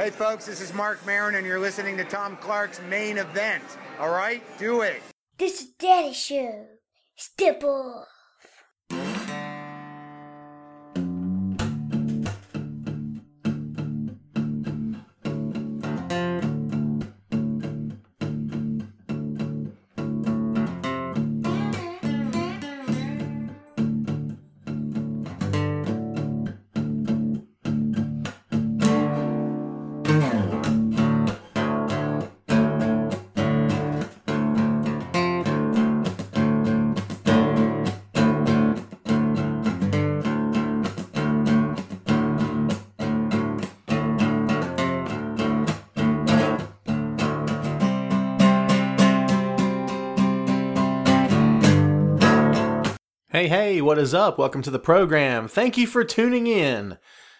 Hey folks, this is Mark Maron and you're listening to Tom Clark's Main Event. All right, do it. This is Daddy Show. Step off. Hey, what is up? Welcome to the program. Thank you for tuning in.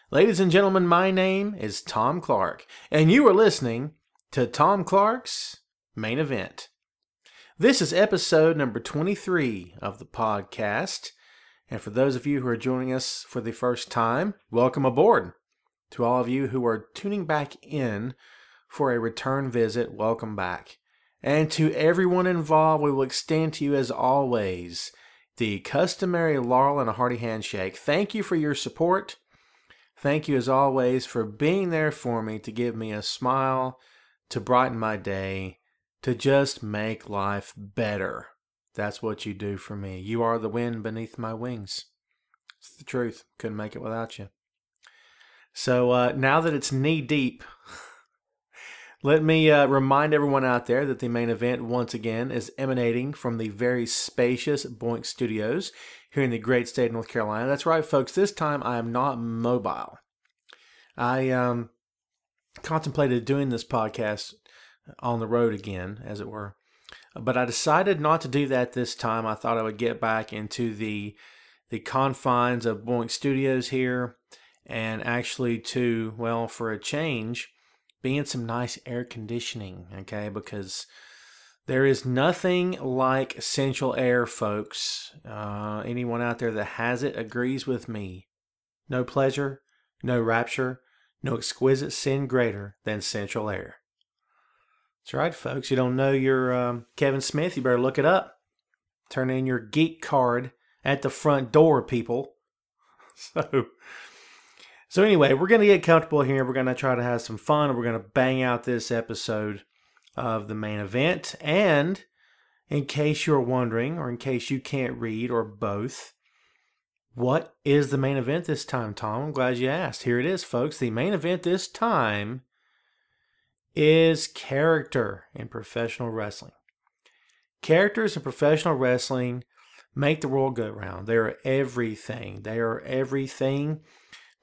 Ladies and gentlemen, my name is Tom Clark, and you are listening to Tom Clark's Main Event. This is episode number 23 of the podcast, and for those of you who are joining us for the first time, welcome aboard. To all of you who are tuning back in for a return visit, welcome back. And to everyone involved, we will extend to you as always the customary laurel and a hearty handshake. Thank you for your support. Thank you as always for being there for me to give me a smile, to brighten my day, to just make life better. That's what you do for me. You are the wind beneath my wings. It's the truth. Couldn't make it without you. So now that it's knee deep, let me remind everyone out there that the main event, once again, is emanating from the very spacious Boink Studios here in the great state of North Carolina. That's right, folks. This time I am not mobile. I contemplated doing this podcast on the road again, as it were. But I decided not to do that this time. I thought I would get back into the confines of Boink Studios here and actually to, well, for a change, be in some nice air conditioning, okay? Because there is nothing like central air, folks. Anyone out there that has it agrees with me. No pleasure, no rapture, no exquisite sin greater than central air. That's right, folks. You don't know your Kevin Smith? You better look it up. Turn in your geek card at the front door, people. So anyway, we're going to get comfortable here. We're going to try to have some fun. We're going to bang out this episode of the main event. And in case you're wondering, or in case you can't read, or both, what is the main event this time, Tom? I'm glad you asked. Here it is, folks. The main event this time is character in professional wrestling. Characters in professional wrestling make the world go round. They are everything. They are everything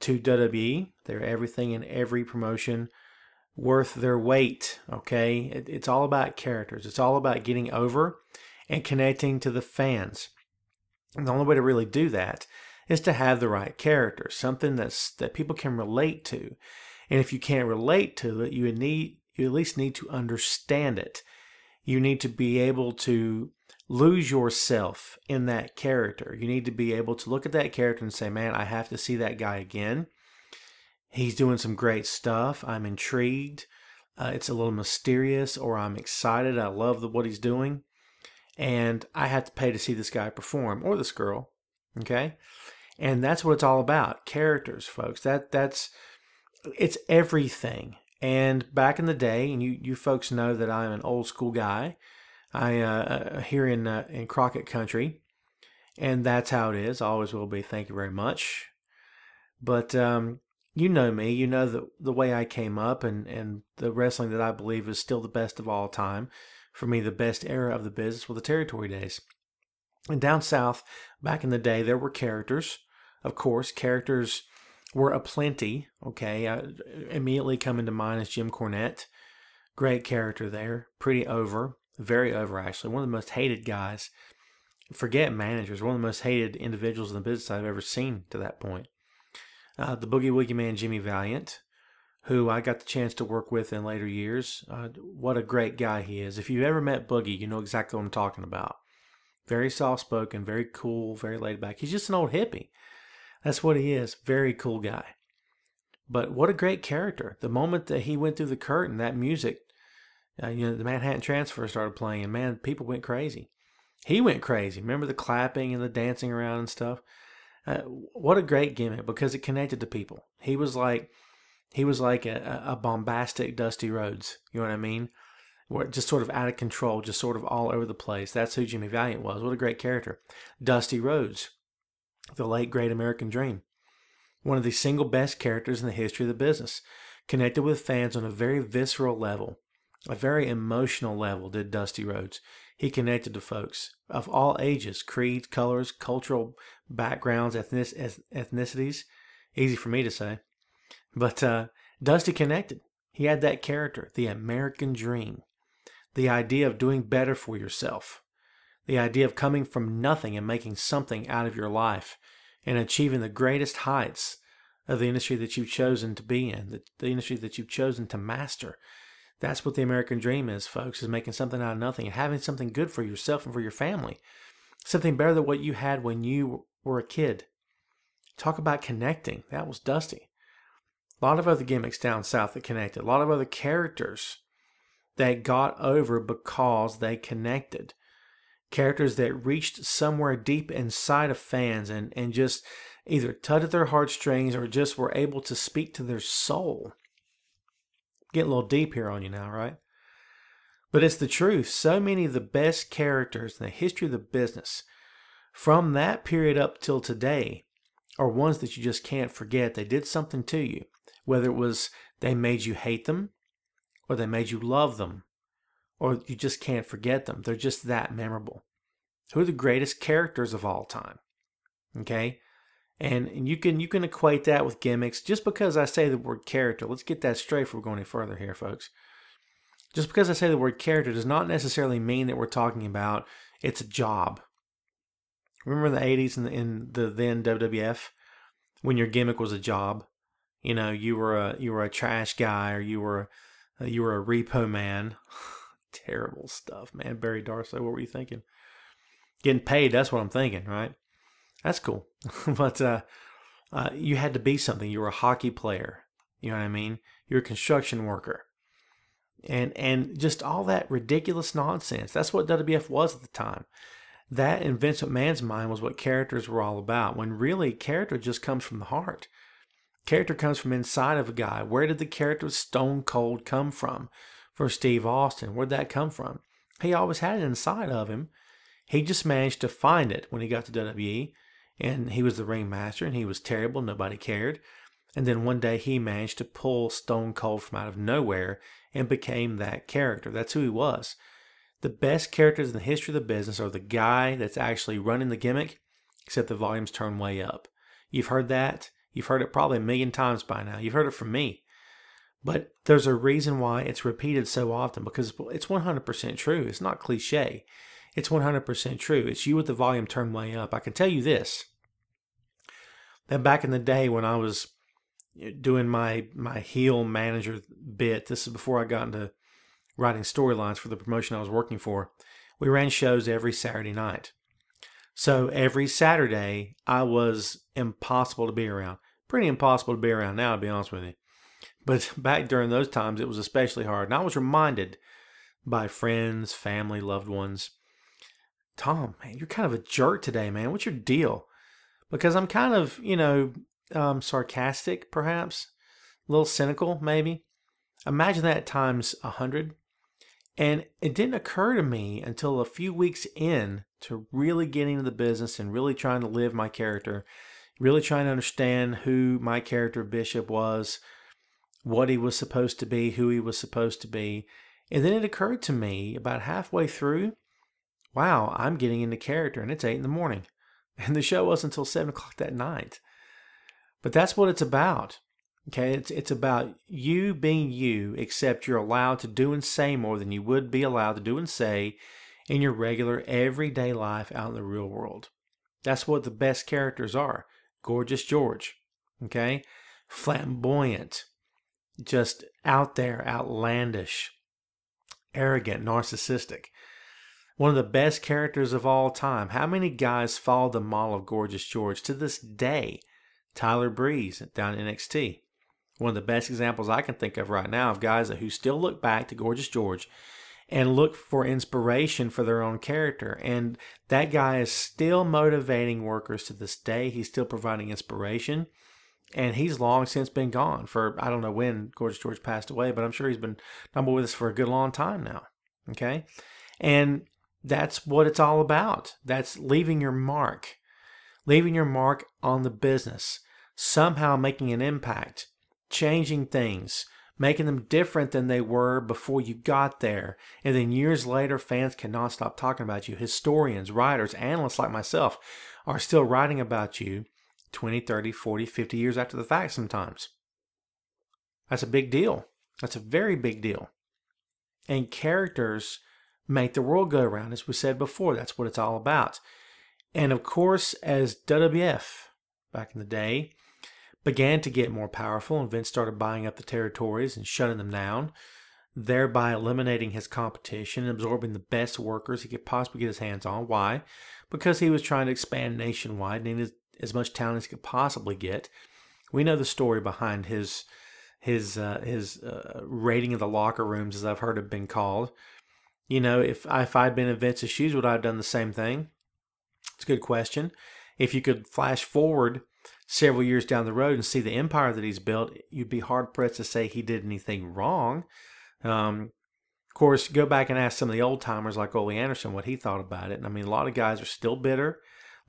to WWE. They're everything in every promotion worth their weight, okay? It's all about characters. It's all about getting over and connecting to the fans. And the only way to really do that is to have the right character, something that people can relate to. And if you can't relate to it, you at least need to understand it. You need to be able to lose yourself in that character. You need to be able to look at that character and say, man, I have to see that guy again. He's doing some great stuff. I'm intrigued. It's a little mysterious, or I'm excited. I love what he's doing. And I have to pay to see this guy perform, or this girl. Okay? And that's what it's all about. Characters, folks. It's everything. And back in the day, and you folks know that I'm an old school guy. I here in Crockett Country, and that's how it is. Always will be. Thank you very much. But you know me. You know the way I came up, and the wrestling that I believe is still the best of all time. For me, the best era of the business were the territory days. And down south, back in the day, there were characters. Of course, characters were aplenty. Okay, immediately coming to mind is Jim Cornette. Great character there. Pretty over. Very over, actually. One of the most hated guys. Forget managers. One of the most hated individuals in the business I've ever seen to that point. The Boogie Woogie Man, Jimmy Valiant, who I got the chance to work with in later years. What a great guy he is. If you've ever met Boogie, you know exactly what I'm talking about. Very soft-spoken, very cool, very laid back. He's just an old hippie. That's what he is. Very cool guy. But what a great character. The moment that he went through the curtain, that music, the Manhattan Transfer started playing, and man, people went crazy. He went crazy. Remember the clapping and the dancing around and stuff? What a great gimmick, because it connected to people. He was like a bombastic Dusty Rhodes. You know what I mean? Just sort of out of control, just sort of all over the place. That's who Jimmy Valiant was. What a great character. Dusty Rhodes, the late great American Dream. One of the single best characters in the history of the business. Connected with fans on a very visceral level, a very emotional level, did Dusty Rhodes. He connected to folks of all ages, creeds, colors, cultural backgrounds, ethnicities. Easy for me to say. But Dusty connected. He had that character, the American Dream. The idea of doing better for yourself. The idea of coming from nothing and making something out of your life and achieving the greatest heights of the industry that you've chosen to be in, the industry that you've chosen to master. That's what the American Dream is, folks, is making something out of nothing and having something good for yourself and for your family. Something better than what you had when you were a kid. Talk about connecting. That was Dusty. A lot of other gimmicks down south that connected. A lot of other characters that got over because they connected. Characters that reached somewhere deep inside of fans and just either tugged at their heartstrings or just were able to speak to their soul. Getting a little deep here on you now, right? But it's the truth. So many of the best characters in the history of the business from that period up till today are ones that you just can't forget. They did something to you. Whether it was they made you hate them, or they made you love them, or you just can't forget them. They're just that memorable. Who are the greatest characters of all time? Okay? And you can equate that with gimmicks. Just because I say the word character, let's get that straight before we go any further here, folks. Just because I say the word character does not necessarily mean that we're talking about it's a job. Remember in the 80s in the then WWF, when your gimmick was a job? You know, you were a trash guy, or you were a repo man. Terrible stuff, man. Barry Darsow, what were you thinking? Getting paid, that's what I'm thinking, right? That's cool. But you had to be something. You were a hockey player. You know what I mean? You're a construction worker. And just all that ridiculous nonsense. That's what WWF was at the time. That in Vince McMahon's mind was what characters were all about, when really character just comes from the heart. Character comes from inside of a guy. Where did the character of Stone Cold come from? For Steve Austin, where'd that come from? He always had it inside of him. He just managed to find it when he got to WWE, and he was the ringmaster, and he was terrible. Nobody cared. And then one day he managed to pull Stone Cold from out of nowhere and became that character. That's who he was. The best characters in the history of the business are the guy that's actually running the gimmick, except the volume's turned way up. You've heard that. You've heard it probably a million times by now. You've heard it from me. But there's a reason why it's repeated so often, because it's 100% true. It's not cliche. It's 100% true. It's you with the volume turned way up. I can tell you this, that back in the day when I was doing my heel manager bit, this is before I got into writing storylines for the promotion I was working for, we ran shows every Saturday night. So every Saturday, I was impossible to be around. Pretty impossible to be around now, to be honest with you. But back during those times, it was especially hard. And I was reminded by friends, family, loved ones, Tom, man, you're kind of a jerk today, man. What's your deal? Because I'm kind of, sarcastic, perhaps. A little cynical, maybe. Imagine that times 100. And it didn't occur to me until a few weeks in to really getting into the business and really trying to live my character, really trying to understand who my character Bishop was, what he was supposed to be, who he was supposed to be. And then it occurred to me about halfway through, wow, I'm getting into character, and it's 8 a.m. And the show wasn't until 7 o'clock that night. But that's what it's about. Okay, it's about you being you, except you're allowed to do and say more than you would be allowed to do and say in your regular everyday life out in the real world. That's what the best characters are. Gorgeous George, okay? Flamboyant, just out there, outlandish, arrogant, narcissistic. One of the best characters of all time. How many guys follow the model of Gorgeous George to this day? Tyler Breeze down in NXT. One of the best examples I can think of right now of guys who still look back to Gorgeous George and look for inspiration for their own character. And that guy is still motivating workers to this day. He's still providing inspiration. And he's long since been gone for, I don't know when Gorgeous George passed away, but I'm sure he's been number with us for a good long time now. Okay? And that's what it's all about. That's leaving your mark. Leaving your mark on the business. Somehow making an impact. Changing things. Making them different than they were before you got there. And then years later, fans cannot stop talking about you. Historians, writers, analysts like myself are still writing about you 20, 30, 40, 50 years after the fact sometimes. That's a big deal. That's a very big deal. And characters make the world go around, as we said before. That's what it's all about. And of course, as WWF, back in the day, began to get more powerful and Vince started buying up the territories and shutting them down, thereby eliminating his competition and absorbing the best workers he could possibly get his hands on. Why? Because he was trying to expand nationwide and needed as much talent as he could possibly get. We know the story behind his rating of the locker rooms, as I've heard it been called. You know, if I'd been in Vince's shoes, would I have done the same thing? It's a good question. If you could flash forward several years down the road and see the empire that he's built, you'd be hard-pressed to say he did anything wrong. Of course, go back and ask some of the old-timers like Ole Anderson what he thought about it. And I mean, a lot of guys are still bitter.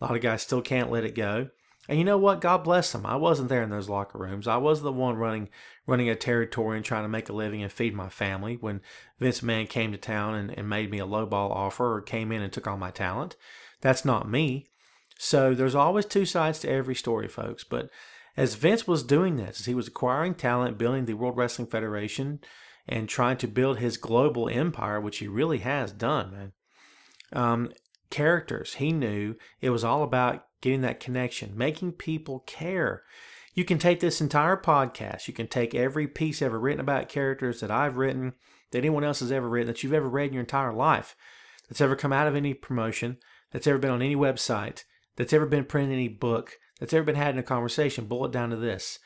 A lot of guys still can't let it go. And you know what? God bless them. I wasn't there in those locker rooms. I was the one running a territory and trying to make a living and feed my family when Vince McMahon came to town and made me a lowball offer or came in and took all my talent. That's not me. So there's always two sides to every story, folks. But as Vince was doing this, as he was acquiring talent, building the World Wrestling Federation, and trying to build his global empire, which he really has done, man. Characters, he knew it was all about getting that connection, making people care. You can take this entire podcast, you can take every piece ever written about characters that I've written, that anyone else has ever written, that you've ever read in your entire life, that's ever come out of any promotion, that's ever been on any website, that's ever been printed in any book, that's ever been had in a conversation, boil it down to this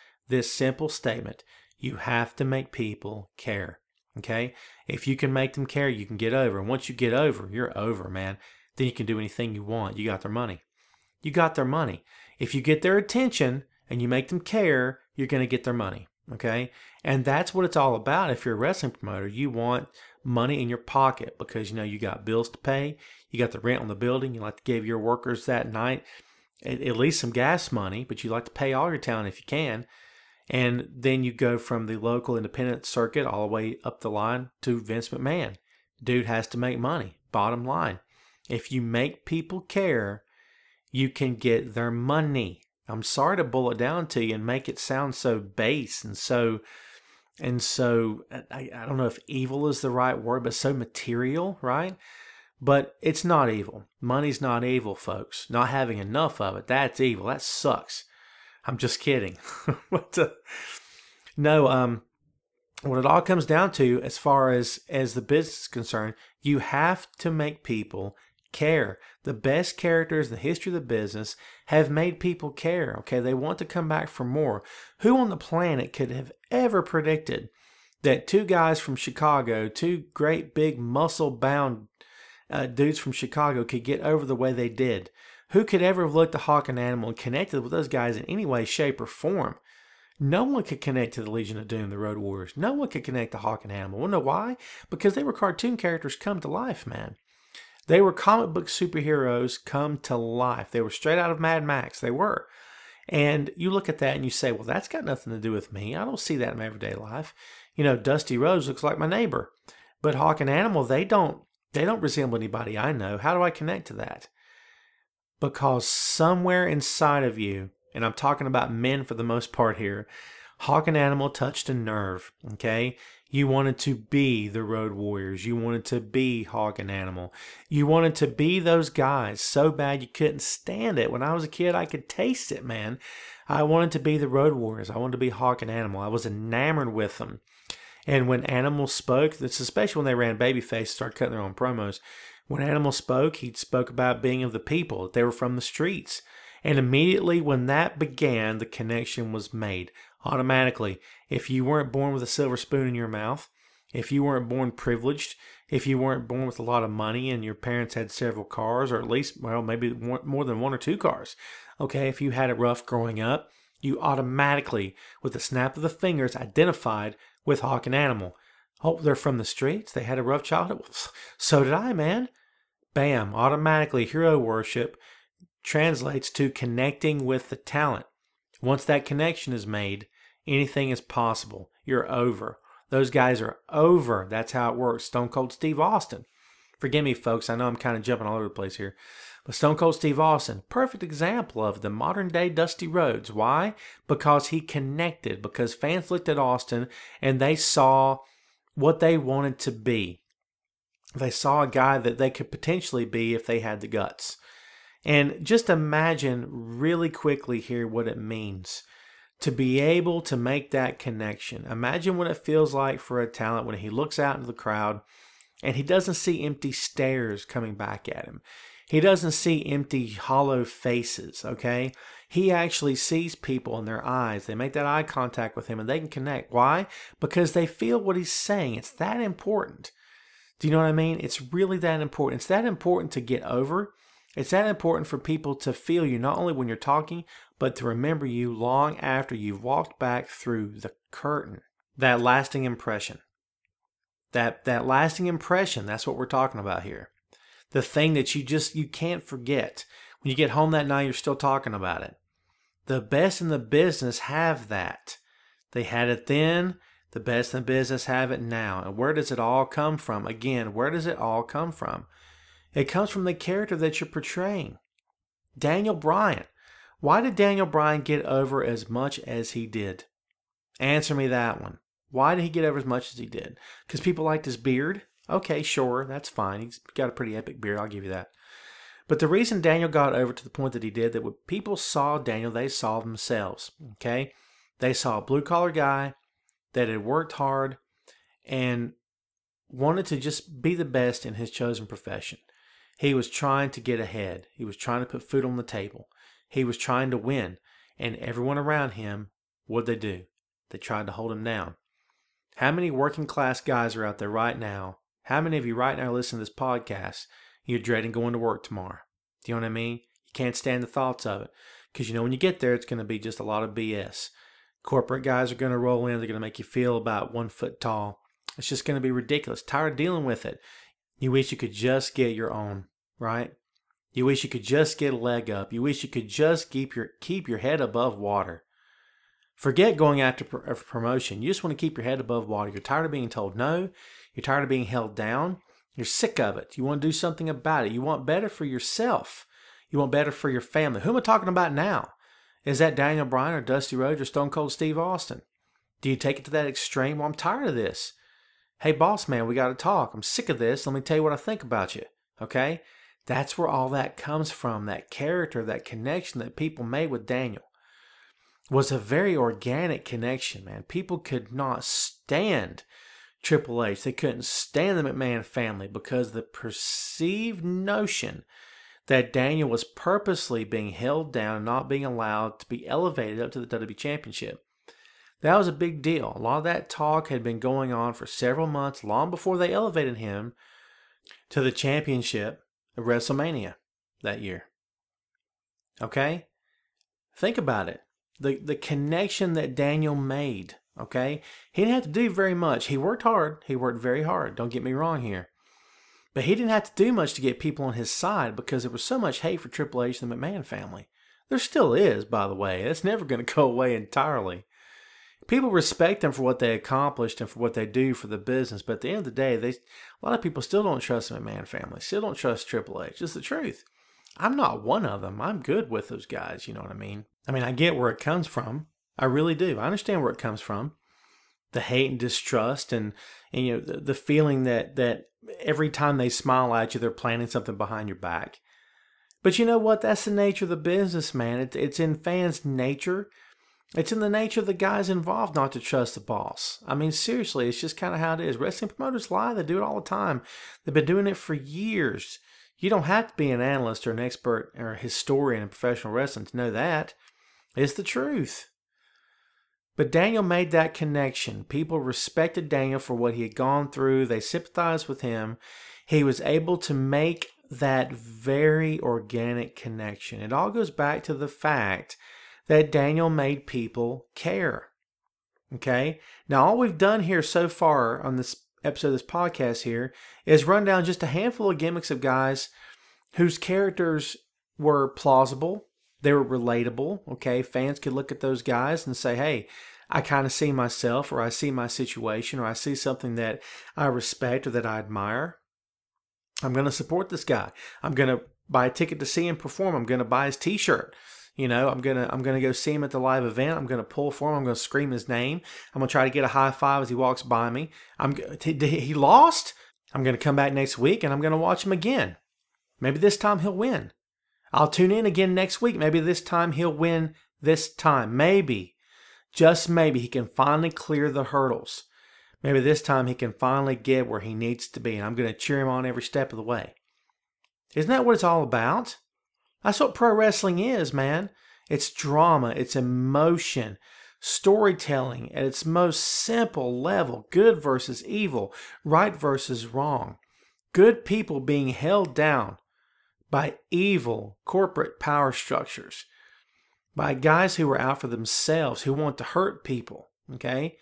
simple statement: you have to make people care. Okay? If you can make them care, you can get over. And once you get over, you're over, man. Then you can do anything you want. You got their money. You got their money. If you get their attention and you make them care, you're going to get their money. Okay? And that's what it's all about. If you're a wrestling promoter, you want money in your pocket because, you know, you got bills to pay. You got the rent on the building. You like to give your workers that night at least some gas money, but you like to pay all your talent if you can. And then you go from the local independent circuit all the way up the line to Vince McMahon. Dude has to make money. Bottom line. If you make people care, you can get their money. I'm sorry to boil it down to you and make it sound so base and so I don't know if evil is the right word, but so material, right? But it's not evil. Money's not evil, folks. Not having enough of it, that's evil. That sucks. I'm just kidding. No, what it all comes down to, as far as the business is concerned, you have to make people care. The best characters in the history of the business have made people care. Okay, they want to come back for more. Who on the planet could have ever predicted that two guys from Chicago, two great big muscle-bound dudes from Chicago, could get over the way they did? Who could ever have looked at Hawk and Animal and connected with those guys in any way, shape, or form? No one could connect to the Legion of Doom, the Road Warriors. No one could connect to Hawk and Animal. Well, know why? Because they were cartoon characters come to life, man. They were comic book superheroes come to life. They were straight out of Mad Max. They were. And you look at that and you say, well, that's got nothing to do with me. I don't see that in my everyday life. You know, Dusty Rhodes looks like my neighbor. But Hawk and Animal, they don't resemble anybody I know. How do I connect to that? Because somewhere inside of you, and I'm talking about men for the most part here, Hawk and Animal touched a nerve, okay? You wanted to be the Road Warriors. You wanted to be Hawk and Animal. You wanted to be those guys so bad you couldn't stand it. When I was a kid, I could taste it, man. I wanted to be the Road Warriors. I wanted to be Hawk and Animal. I was enamored with them. And when Animal spoke, this especially when they ran babyface, started cutting their own promos, when Animal spoke, he spoke about being of the people, that they were from the streets. And immediately when that began, the connection was made automatically. If you weren't born with a silver spoon in your mouth, if you weren't born privileged, if you weren't born with a lot of money and your parents had several cars, or at least, well, maybe more than one or two cars, okay, if you had it rough growing up, you automatically, with the snap of the fingers, identified with Hawk and Animal. Oh, they're from the streets? They had a rough childhood? Well, so did I, man. Bam, automatically hero worship translates to connecting with the talent. Once that connection is made, anything is possible. You're over. Those guys are over. That's how it works. Stone Cold Steve Austin. Forgive me, folks. I know I'm kind of jumping all over the place here. But Stone Cold Steve Austin, perfect example of the modern day Dusty Rhodes. Why? Because he connected. Because fans looked at Austin and they saw what they wanted to be. They saw a guy that they could potentially be if they had the guts. And just imagine really quickly here what it means to be able to make that connection. Imagine what it feels like for a talent when he looks out into the crowd and he doesn't see empty stares coming back at him. He doesn't see empty, hollow faces, okay? He actually sees people in their eyes. They make that eye contact with him and they can connect. Why? Because they feel what he's saying. It's that important. Do you know what I mean? It's really that important. It's that important to get over. It's that important for people to feel you, not only when you're talking, but to remember you long after you've walked back through the curtain. That lasting impression. That lasting impression, that's what we're talking about here. The thing that you can't forget. When you get home that night, you're still talking about it. The best in the business have that. They had it then. The best in the business have it now. And where does it all come from? Again, where does it all come from? It comes from the character that you're portraying. Daniel Bryan. Why did Daniel Bryan get over as much as he did? Answer me that one. Why did he get over as much as he did? Because people liked his beard? Okay, sure, that's fine. He's got a pretty epic beard, I'll give you that. But the reason Daniel got over to the point that he did, that when people saw Daniel, they saw themselves, okay? They saw a blue-collar guy that had worked hard and wanted to just be the best in his chosen profession. He was trying to get ahead. He was trying to put food on the table. He was trying to win. And everyone around him, what'd they do? They tried to hold him down. How many working class guys are out there right now? How many of you right now listen to this podcast, you're dreading going to work tomorrow? Do you know what I mean? You can't stand the thoughts of it. Because you know when you get there, it's going to be just a lot of BS. Corporate guys are going to roll in. They're going to make you feel about 1 foot tall. It's just going to be ridiculous. Tired of dealing with it. You wish you could just get your own, right? You wish you could just get a leg up. You wish you could just keep your head above water. Forget going after promotion. You just want to keep your head above water. You're tired of being told no. You're tired of being held down. You're sick of it. You want to do something about it. You want better for yourself. You want better for your family. Who am I talking about now? Is that Daniel Bryan or Dusty Rhodes or Stone Cold Steve Austin? Do you take it to that extreme? Well, I'm tired of this. Hey, boss man, we got to talk. I'm sick of this. Let me tell you what I think about you. Okay? That's where all that comes from. That character, that connection that people made with Daniel was a very organic connection, man. People could not stand Triple H. They couldn't stand the McMahon family because the perceived notion that Daniel was purposely being held down and not being allowed to be elevated up to the WWE Championship. That was a big deal. A lot of that talk had been going on for several months, long before they elevated him to the championship at WrestleMania that year. Okay? Think about it. The connection that Daniel made, okay? He didn't have to do very much. He worked hard. He worked very hard. Don't get me wrong here. But he didn't have to do much to get people on his side because there was so much hate for Triple H and the McMahon family. There still is, by the way. It's never going to go away entirely. People respect them for what they accomplished and for what they do for the business. But at the end of the day, a lot of people still don't trust the McMahon family. Still don't trust Triple H. It's the truth. I'm not one of them. I'm good with those guys. You know what I mean? I get where it comes from. I really do. I understand where it comes from. The hate and distrust and you know the feeling that every time they smile at you, they're planning something behind your back. But you know what? That's the nature of the business, man. It's in fans' nature. It's in the nature of the guys involved not to trust the boss. Seriously, it's just kind of how it is. Wrestling promoters lie. They do it all the time. They've been doing it for years. You don't have to be an analyst or an expert or a historian in professional wrestling to know that. It's the truth. But Daniel made that connection. People respected Daniel for what he had gone through. They sympathized with him. He was able to make that very organic connection. It all goes back to the fact that Daniel made people care. Okay? Now, all we've done here so far on this episode of this podcast here is run down just a handful of gimmicks of guys whose characters were plausible. They were relatable. Okay? Fans could look at those guys and say, hey, I kind of see myself, or I see my situation, or I see something that I respect or that I admire. I'm going to support this guy. I'm going to buy a ticket to see him perform. I'm going to buy his t-shirt. You know, I'm going to go see him at the live event. I'm going to pull for him. I'm going to scream his name. I'm going to try to get a high five as he walks by me. He lost. I'm going to come back next week and I'm going to watch him again. Maybe this time he'll win. I'll tune in again next week. Maybe this time he'll win this time. Maybe, just maybe, he can finally clear the hurdles. Maybe this time he can finally get where he needs to be, and I'm going to cheer him on every step of the way. Isn't that what it's all about? That's what pro wrestling is, man. It's drama, it's emotion, storytelling at its most simple level. Good versus evil, right versus wrong. Good people being held down by evil corporate power structures, by guys who are out for themselves, who want to hurt people, okay?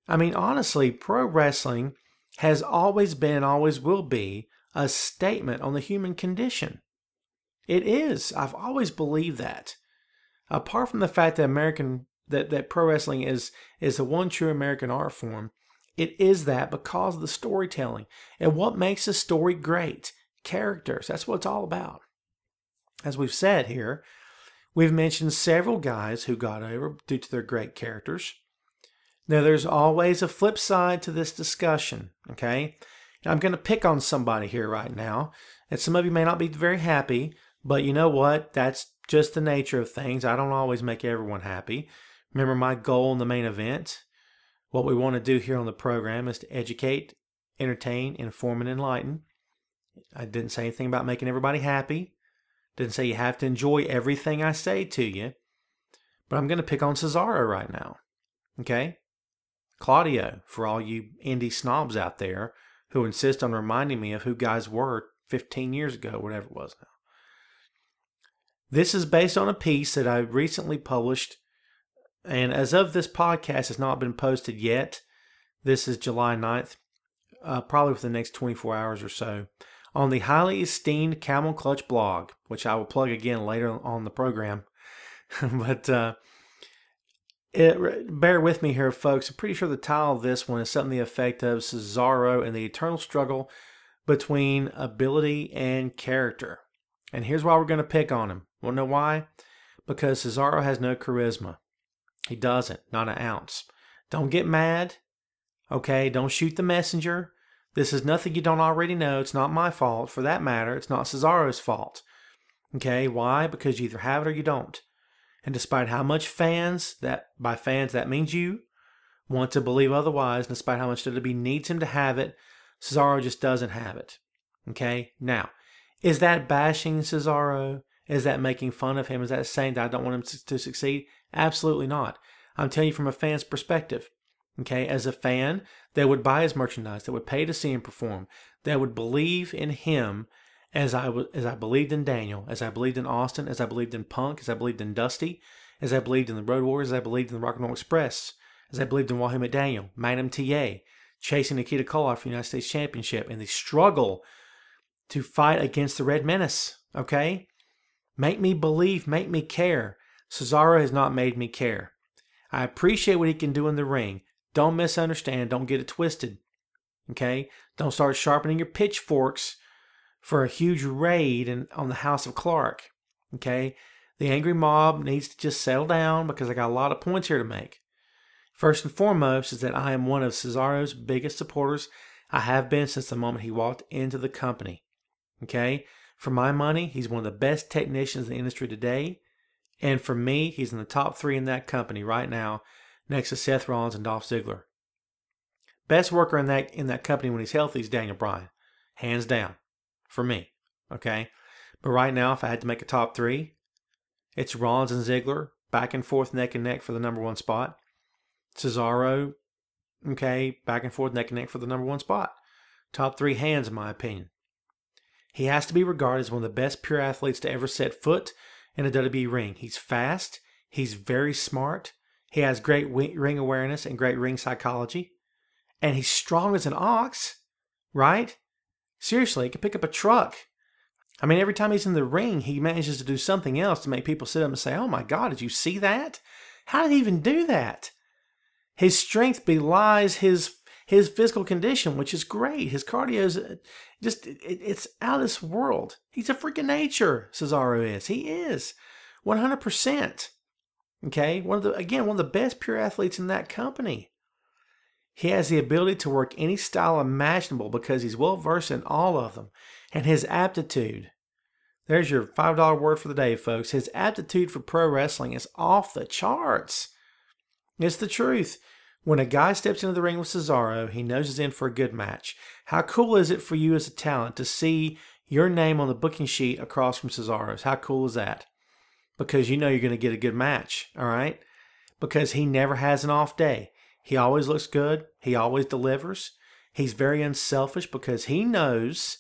I mean, honestly, pro wrestling has always been and always will be a statement on the human condition. It is. I've always believed that. Apart from the fact that pro wrestling is the one true American art form, it is that because of the storytelling. And what makes a story great? Characters. That's what it's all about. As we've said here, we've mentioned several guys who got over due to their great characters. Now, there's always a flip side to this discussion, okay? I'm going to pick on somebody here right now, and some of you may not be very happy, but you know what? That's just the nature of things. I don't always make everyone happy. Remember, my goal in the main event, what we want to do here on the program is to educate, entertain, inform, and enlighten. I didn't say anything about making everybody happy. Didn't say you have to enjoy everything I say to you. But I'm going to pick on Cesaro right now, okay? Claudio, for all you indie snobs out there who insist on reminding me of who guys were 15 years ago, whatever it was now. This is based on a piece that I recently published, and as of this podcast has not been posted yet. This is July 9th, probably within the next 24 hours or so, on the highly esteemed Camel Clutch blog, which I will plug again later on the program. But bear with me here, folks. I'm pretty sure the title of this one is something to the effect of Cesaro and the eternal struggle between ability and character. And here's why we're going to pick on him. Want to know why? Because Cesaro has no charisma. He doesn't. Not an ounce. Don't get mad. Okay? Don't shoot the messenger. This is nothing you don't already know. It's not my fault. For that matter, it's not Cesaro's fault. Okay? Why? Because you either have it or you don't. And despite how much fans, by fans that means you, want to believe otherwise, and despite how much WWE needs him to have it, Cesaro just doesn't have it. Okay? Now, is that bashing Cesaro? Is that making fun of him? Is that saying that I don't want him to succeed? Absolutely not. I'm telling you from a fan's perspective. Okay? As a fan, that would buy his merchandise, that would pay to see him perform, that would believe in him as I believed in Daniel, as I believed in Austin, as I believed in Punk, as I believed in Dusty, as I believed in the Road Warriors, as I believed in the Rock and Roll Express, as I believed in Wahoo McDaniel, Magnum TA, chasing Nikita Koloff for the United States Championship, and the struggle to fight against the Red Menace. Okay? Make me believe, make me care. Cesaro has not made me care. I appreciate what he can do in the ring. Don't misunderstand. Don't get it twisted. Okay? Don't start sharpening your pitchforks for a huge raid on the House of Clark. Okay? The angry mob needs to just settle down because I got a lot of points here to make. First and foremost is that I am one of Cesaro's biggest supporters. I have been since the moment he walked into the company. Okay? For my money, he's one of the best technicians in the industry today. And for me, he's in the top 3 in that company right now, next to Seth Rollins and Dolph Ziggler. Best worker in that company when he's healthy is Daniel Bryan. Hands down. For me. okay? But right now, if I had to make a top three, it's Rollins and Ziggler back and forth neck and neck for the number one spot. Cesaro, okay, back and forth neck and neck for the number one spot. Top three hands, in my opinion. He has to be regarded as one of the best pure athletes to ever set foot in a WWE ring. He's fast. He's very smart. He has great ring awareness and great ring psychology. And he's strong as an ox, right? Seriously, he can pick up a truck. I mean, every time he's in the ring, he manages to do something else to make people sit up and say, oh my God, did you see that? How did he even do that? His strength belies his physical condition, which is great. His cardio is just, it's out of this world. He's a freaking nature, Cesaro is. He is. 100%. Okay? One of the best pure athletes in that company. He has the ability to work any style imaginable because he's well versed in all of them. And his aptitude, there's your $5 word for the day, folks. His aptitude for pro wrestling is off the charts. It's the truth. When a guy steps into the ring with Cesaro, he knows he's in for a good match. How cool is it for you as a talent to see your name on the booking sheet across from Cesaro's? How cool is that? Because you know you're going to get a good match, all right? Because he never has an off day. He always looks good. He always delivers. He's very unselfish because he knows,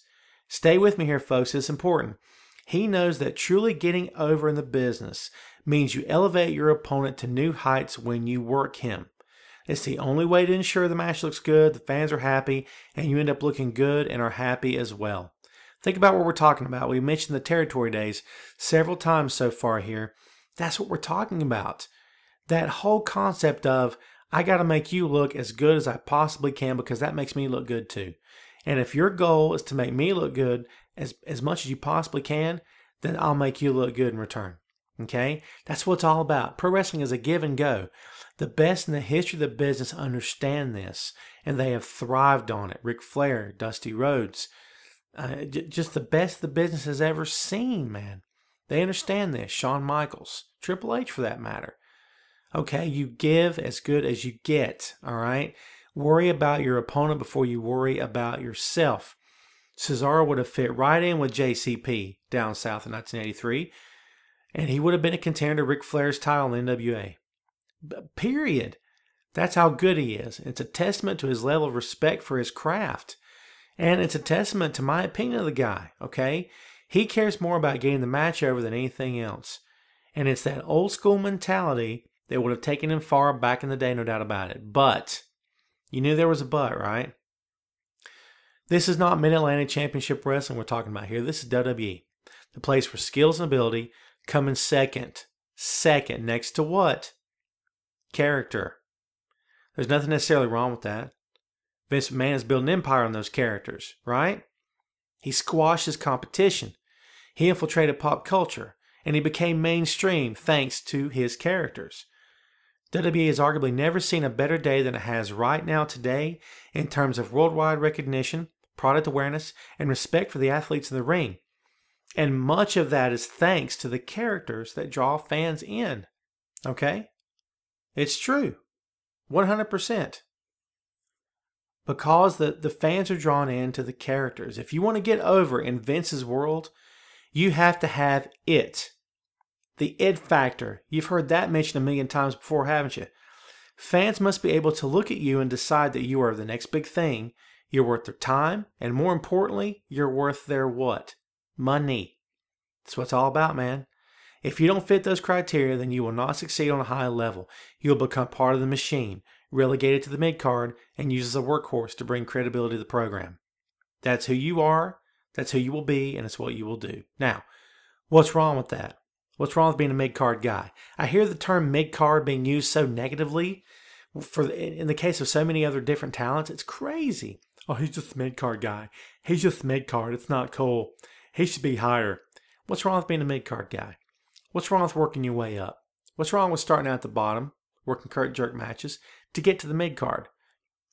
stay with me here, folks, it's important. He knows that truly getting over in the business means you elevate your opponent to new heights when you work him. It's the only way to ensure the match looks good, the fans are happy, and you end up looking good and are happy as well. Think about what we're talking about. We mentioned the territory days several times so far here. That's what we're talking about. That whole concept of, I got to make you look as good as I possibly can because that makes me look good too. And if your goal is to make me look good as much as you possibly can, then I'll make you look good in return. Okay? That's what it's all about. Pro wrestling is a give and go. The best in the history of the business understand this, and they have thrived on it. Ric Flair, Dusty Rhodes, just the best the business has ever seen, man. They understand this. Shawn Michaels, Triple H for that matter. Okay, you give as good as you get, all right? Worry about your opponent before you worry about yourself. Cesaro would have fit right in with JCP down south in 1983, and he would have been a contender to Ric Flair's title in the NWA. Period. That's how good he is. It's a testament to his level of respect for his craft. And it's a testament to my opinion of the guy, okay? He cares more about getting the match over than anything else. And it's that old school mentality that would have taken him far back in the day, no doubt about it. But, you knew there was a but, right? This is not Mid-Atlantic Championship Wrestling we're talking about here. This is WWE. The place where skills and ability come in second. Second, next to what? Character. There's nothing necessarily wrong with that. Vince McMahon has built an empire on those characters, right? He squashed his competition. He infiltrated pop culture, and he became mainstream thanks to his characters. WWE has arguably never seen a better day than it has right now today in terms of worldwide recognition, product awareness, and respect for the athletes in the ring. And much of that is thanks to the characters that draw fans in. Okay? It's true. 100%. Because the fans are drawn into the characters. If you want to get over in Vince's world, you have to have it. The it factor. You've heard that mentioned a million times before, haven't you? Fans must be able to look at you and decide that you are the next big thing. You're worth their time. And more importantly, you're worth their what? Money. That's what it's all about, man. If you don't fit those criteria, then you will not succeed on a high level. You'll become part of the machine, relegated to the mid-card, and used as a workhorse to bring credibility to the program. That's who you are, that's who you will be, and it's what you will do. Now, what's wrong with that? What's wrong with being a mid-card guy? I hear the term mid-card being used so negatively in the case of so many other different talents. It's crazy. Oh, he's just a mid-card guy. He's just mid-card. It's not cool. He should be higher. What's wrong with being a mid-card guy? What's wrong with working your way up? What's wrong with starting out at the bottom, working curtain jerk matches, to get to the mid-card?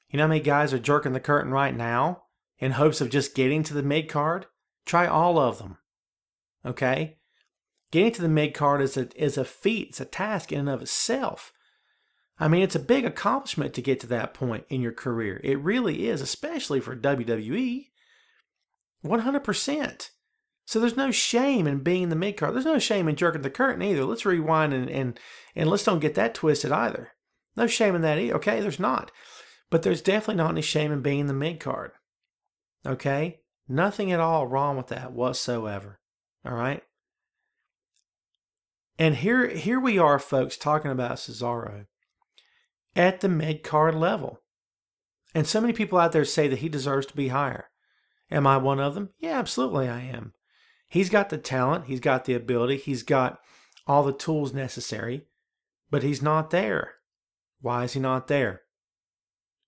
You know how many guys are jerking the curtain right now in hopes of just getting to the mid-card? Try all of them. Okay? Getting to the mid-card is a feat. It's a task in and of itself. I mean, it's a big accomplishment to get to that point in your career. It really is, especially for WWE. 100%. So there's no shame in being in the mid-card. There's no shame in jerking the curtain either. Let's rewind and let's don't get that twisted either. No shame in that either. Okay, there's not. But there's definitely not any shame in being in the mid-card. Okay? Nothing at all wrong with that whatsoever. All right? And here we are, folks, talking about Cesaro at the mid-card level. And so many people out there say that he deserves to be higher. Am I one of them? Yeah, absolutely I am. He's got the talent. He's got the ability. He's got all the tools necessary. But he's not there. Why is he not there?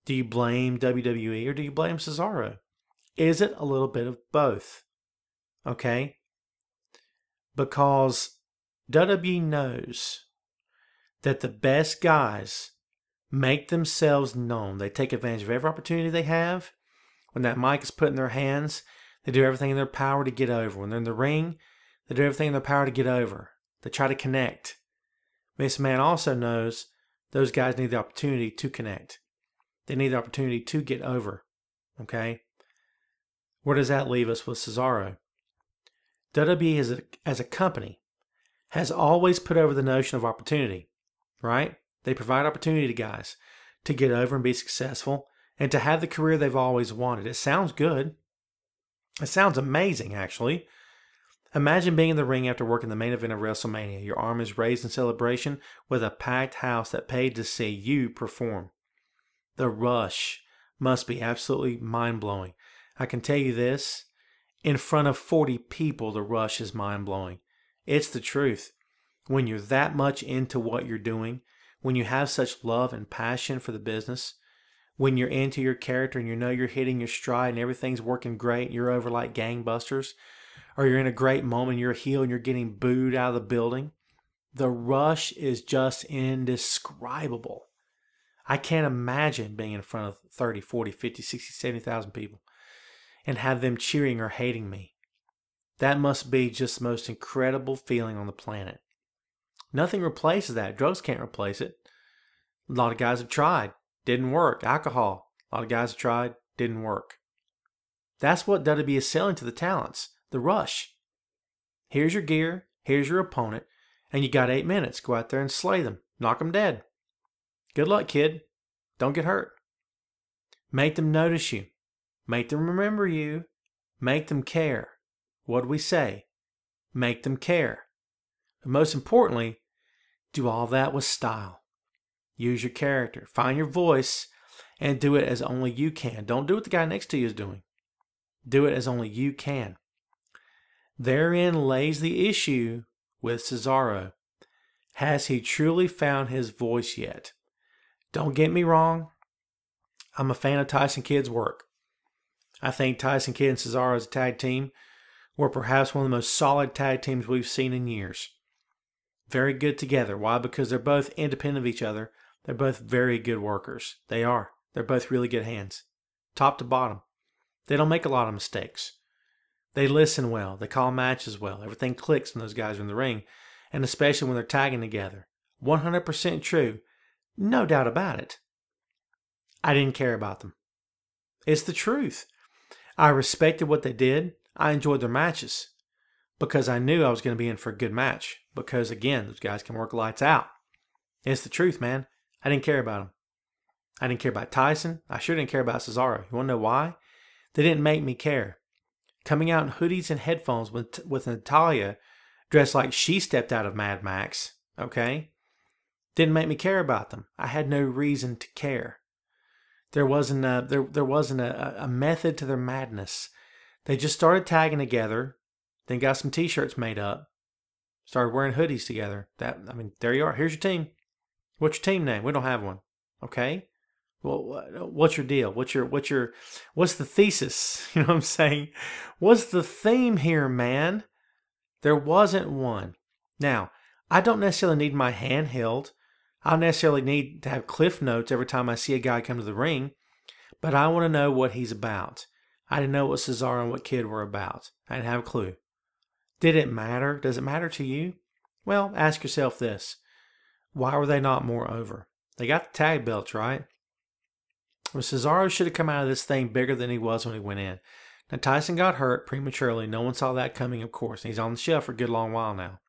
Do you blame WWE or do you blame Cesaro? Is it a little bit of both? Okay? Because WWE knows that the best guys make themselves known. They take advantage of every opportunity they have. When that mic is put in their hands, they do everything in their power to get over. When they're in the ring, they do everything in their power to get over. They try to connect. Vince McMahon also knows those guys need the opportunity to connect. They need the opportunity to get over. Okay? Where does that leave us with Cesaro? WWE as a company has always put over the notion of opportunity, right? They provide opportunity to guys to get over and be successful and to have the career they've always wanted. It sounds good. It sounds amazing, actually. Imagine being in the ring after working the main event of WrestleMania. Your arm is raised in celebration with a packed house that paid to see you perform. The rush must be absolutely mind-blowing. I can tell you this, in front of 40 people, the rush is mind-blowing. It's the truth. When you're that much into what you're doing, when you have such love and passion for the business, when you're into your character and you know you're hitting your stride and everything's working great, you're over like gangbusters, or you're in a great moment, you're a heel and you're getting booed out of the building, the rush is just indescribable. I can't imagine being in front of 30, 40, 50, 60, 70,000 people and have them cheering or hating me. That must be just the most incredible feeling on the planet. Nothing replaces that. Drugs can't replace it. A lot of guys have tried. Didn't work. Alcohol. A lot of guys have tried. Didn't work. That's what WWE is selling to the talents. The rush. Here's your gear. Here's your opponent. And you got 8 minutes. Go out there and slay them. Knock them dead. Good luck, kid. Don't get hurt. Make them notice you. Make them remember you. Make them care. What do we say? Make them care. But most importantly, do all that with style. Use your character. Find your voice and do it as only you can. Don't do what the guy next to you is doing. Do it as only you can. Therein lays the issue with Cesaro. Has he truly found his voice yet? Don't get me wrong. I'm a fan of Tyson Kidd's work. I think Tyson Kidd and Cesaro as a tag team were perhaps one of the most solid tag teams we've seen in years. Very good together. Why? Because they're both independent of each other. They're both very good workers. They are. They're both really good hands. Top to bottom. They don't make a lot of mistakes. They listen well. They call matches well. Everything clicks when those guys are in the ring. And especially when they're tagging together. 100% true. No doubt about it. I didn't care about them. It's the truth. I respected what they did. I enjoyed their matches. Because I knew I was going to be in for a good match. Because, again, those guys can work lights out. It's the truth, man. I didn't care about them. I didn't care about Tyson. I sure didn't care about Cesaro. You want to know why? They didn't make me care. Coming out in hoodies and headphones with Natalya dressed like she stepped out of Mad Max, okay? Didn't make me care about them. I had no reason to care. There wasn't a method to their madness. They just started tagging together, then got some t-shirts made up, started wearing hoodies together. There you are. Here's your team. What's your team name? We don't have one. Okay? Well, what's your deal? What's the thesis? You know what I'm saying? What's the theme here, man? There wasn't one. Now, I don't necessarily need my hand held. I don't necessarily need to have cliff notes every time I see a guy come to the ring, but I want to know what he's about. I didn't know what Cesaro and what Kidd were about. I didn't have a clue. Did it matter? Does it matter to you? Well, ask yourself this. Why were they not more over? They got the tag belts, right? Well, Cesaro should have come out of this thing bigger than he was when he went in. Now, Tyson got hurt prematurely. No one saw that coming, of course. He's on the shelf for a good long while now.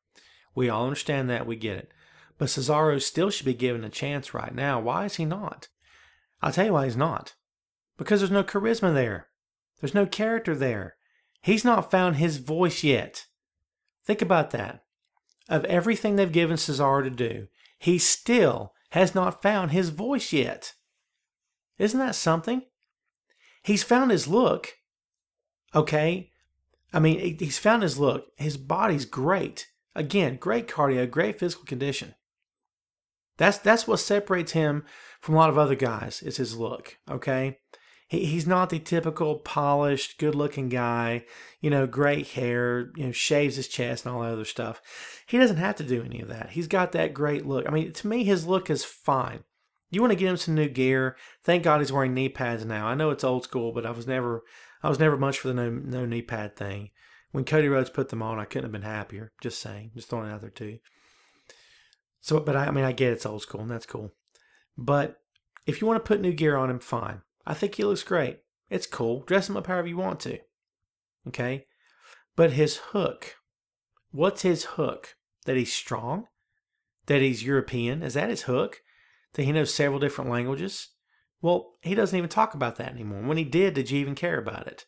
We all understand that. We get it. But Cesaro still should be given a chance right now. Why is he not? I'll tell you why he's not. Because there's no charisma there. There's no character there. He's not found his voice yet. Think about that. Of everything they've given Cesaro to do, he still has not found his voice yet. Isn't that something? He's found his look. Okay? I mean, he's found his look. His body's great. Again, great cardio, great physical condition. That's what separates him from a lot of other guys, is his look. Okay? He's not the typical polished, good-looking guy, great hair, shaves his chest and all that other stuff. He doesn't have to do any of that. He's got that great look. I mean, to me, his look is fine. You want to get him some new gear. Thank God he's wearing knee pads now. I know it's old school, but I was never much for the no knee pad thing. When Cody Rhodes put them on, I couldn't have been happier. Just saying. Just throwing it out there too. So, but I get it's old school, and that's cool. But if you want to put new gear on him, fine. I think he looks great. It's cool. Dress him up however you want to. Okay? But his hook. What's his hook? That he's strong? That he's European? Is that his hook? That he knows several different languages? Well, he doesn't even talk about that anymore. When he did you even care about it?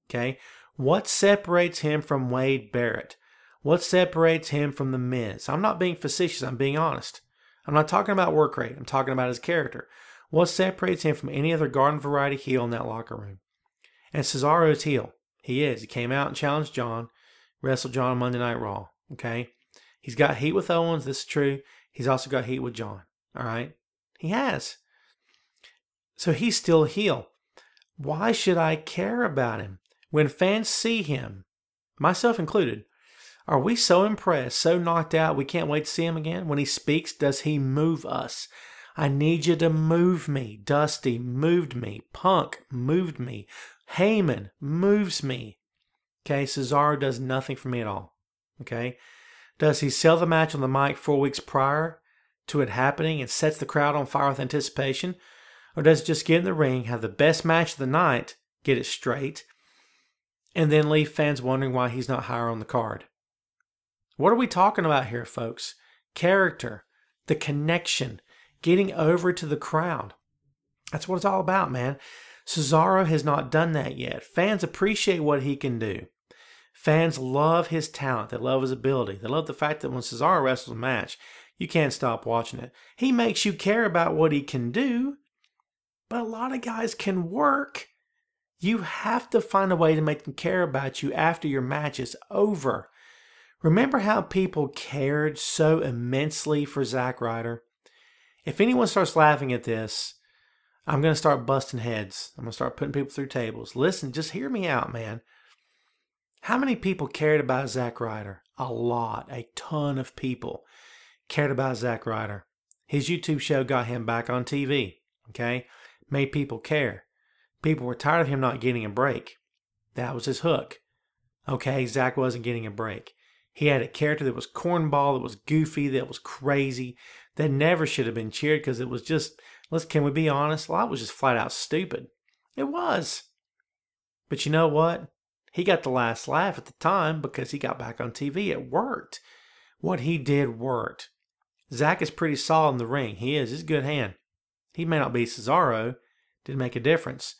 Okay? What separates him from Wade Barrett? What separates him from The Miz? I'm not being facetious. I'm being honest. I'm not talking about work rate. I'm talking about his character. What separates him from any other garden variety heel in that locker room? And Cesaro's heel. He is. He came out and challenged John. Wrestled John on Monday Night Raw. Okay? He's got heat with Owens. This is true. He's also got heat with John. All right? He has. So he's still a heel. Why should I care about him? When fans see him, myself included, are we so impressed, so knocked out, we can't wait to see him again? When he speaks, does he move us? I need you to move me. Dusty moved me. Punk moved me. Heyman moves me. Okay, Cesaro does nothing for me at all. Okay? Does he sell the match on the mic 4 weeks prior to it happening and sets the crowd on fire with anticipation? Or does he just get in the ring, have the best match of the night, get it straight, and then leave fans wondering why he's not higher on the card? What are we talking about here, folks? Character, the connection, getting over to the crowd. That's what it's all about, man. Cesaro has not done that yet. Fans appreciate what he can do. Fans love his talent. They love his ability. They love the fact that when Cesaro wrestles a match, you can't stop watching it. He makes you care about what he can do, but a lot of guys can work. You have to find a way to make them care about you after your match is over. Remember how people cared so immensely for Zack Ryder? If anyone starts laughing at this, I'm going to start busting heads. I'm going to start putting people through tables. Listen, just hear me out, man. How many people cared about Zack Ryder? A lot. A ton of people cared about Zack Ryder. His YouTube show got him back on TV. Okay? Made people care. People were tired of him not getting a break. That was his hook. Okay, Zack wasn't getting a break. He had a character that was cornball, that was goofy, that was crazy, that never should have been cheered because it was just, can we be honest? A lot was just flat out stupid. It was. But you know what? He got the last laugh at the time because he got back on TV. It worked. What he did worked. Zack is pretty solid in the ring. He is. He's a good hand. He may not be Cesaro. Didn't make a difference.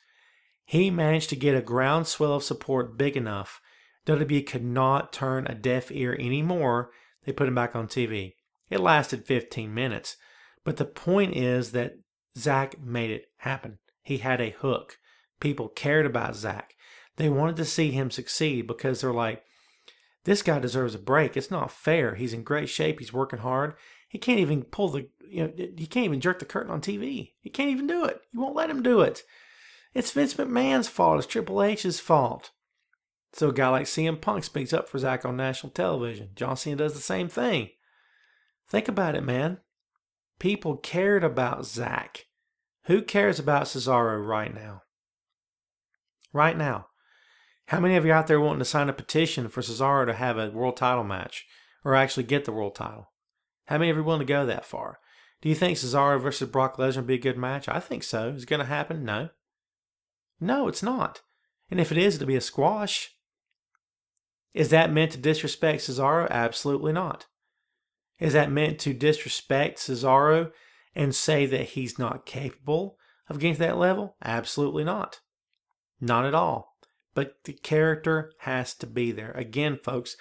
He managed to get a groundswell of support big enough. WWE could not turn a deaf ear anymore. They put him back on TV. It lasted 15 minutes. But the point is that Zack made it happen. He had a hook. People cared about Zack. They wanted to see him succeed because they're like, this guy deserves a break. It's not fair. He's in great shape. He's working hard. He can't even he can't even jerk the curtain on TV. He can't even do it. You won't let him do it. It's Vince McMahon's fault. It's Triple H's fault. So a guy like CM Punk speaks up for Zack on national television. John Cena does the same thing. Think about it, man. People cared about Zack. Who cares about Cesaro right now? Right now. How many of you out there wanting to sign a petition for Cesaro to have a world title match or actually get the world title? How many of you are willing to go that far? Do you think Cesaro versus Brock Lesnar would be a good match? I think so. Is it going to happen? No. No, it's not. And if it is, it'll be a squash. Is that meant to disrespect Cesaro? Absolutely not. Is that meant to disrespect Cesaro and say that he's not capable of getting to that level? Absolutely not. Not at all. But the character has to be there. Again, folks,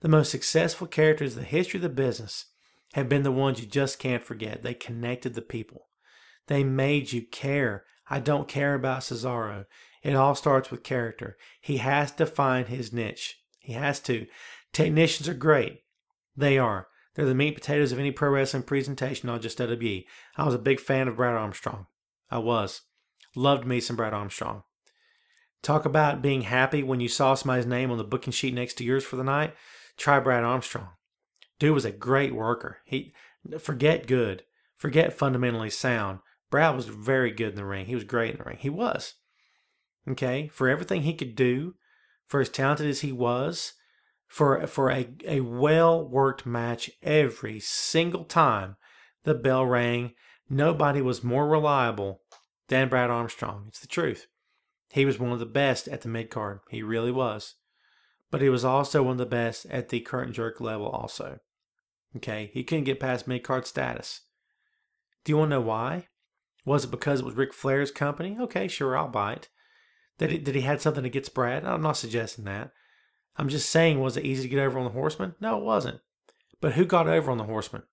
the most successful characters in the history of the business have been the ones you just can't forget. They connected the people. They made you care. I don't care about Cesaro. It all starts with character. He has to find his niche. He has to. Technicians are great. They are. They're the meat and potatoes of any pro wrestling presentation, not just WWE. I was a big fan of Brad Armstrong. I was. Loved me some Brad Armstrong. Talk about being happy when you saw somebody's name on the booking sheet next to yours for the night. Try Brad Armstrong. Dude was a great worker. Forget good. Forget fundamentally sound. Brad was very good in the ring. He was great in the ring. He was. Okay? For everything he could do, for as talented as he was, for a well-worked match every single time the bell rang, nobody was more reliable than Brad Armstrong. It's the truth. He was one of the best at the mid-card. He really was. But he was also one of the best at the curtain jerk level also. Okay? He couldn't get past mid-card status. Do you want to know why? Was it because it was Ric Flair's company? Okay, sure, I'll buy it. Did he had something against Brad? I'm not suggesting that. I'm just saying, was it easy to get over on the Horseman? No, it wasn't. But who got over on the Horseman?